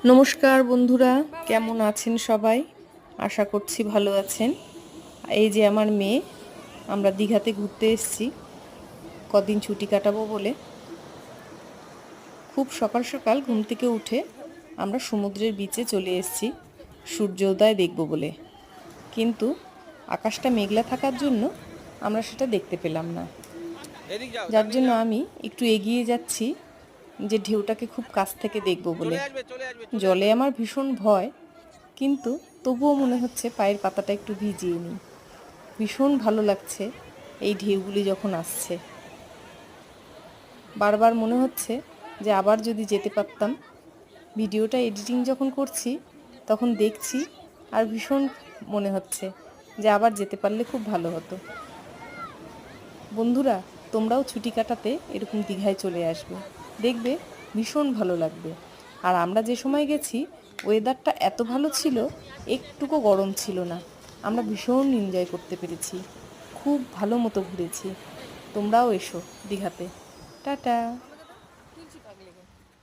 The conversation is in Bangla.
নমস্কার বন্ধুরা, কেমন আছেন সবাই? আশা করছি ভালো আছেন। এই যে আমার মেয়ে, আমরা দীঘাতে ঘুরতে এসেছি কদিন ছুটি কাটাবো বলে। খুব সকাল সকাল ঘুম থেকে উঠে আমরা সমুদ্রের বিচে চলে এসেছি সূর্যোদয় দেখব বলে, কিন্তু আকাশটা মেঘলা থাকার জন্য আমরা সেটা দেখতে পেলাম না। যার জন্য আমি একটু এগিয়ে যাচ্ছি যে ঢেউটাকে খুব কাছ থেকে দেখব বলে। জলে আমার ভীষণ ভয়, কিন্তু তবুও মনে হচ্ছে পায়ের পাতাটা একটু ভিজিয়ে নিই। ভীষণ ভালো লাগছে এই ঢেউগুলি যখন আসছে। বারবার মনে হচ্ছে যে আবার যদি যেতে পারতাম। ভিডিওটা এডিটিং যখন করছি তখন দেখছি আর ভীষণ মনে হচ্ছে যে আবার যেতে পারলে খুব ভালো হতো। বন্ধুরা, তোমরাও ছুটি কাটাতে এরকম দীঘায় চলে আসবে, দেখবে ভীষণ ভালো লাগবে। আর আমরা যে সময় গেছি ওয়েদারটা এত ভালো ছিল, একটুকু গরম ছিল না। আমরা ভীষণ এনজয় করতে পেরেছি, খুব ভালো মতো ঘুরেছি। তোমরাও এসো দীঘাতে। টাটা।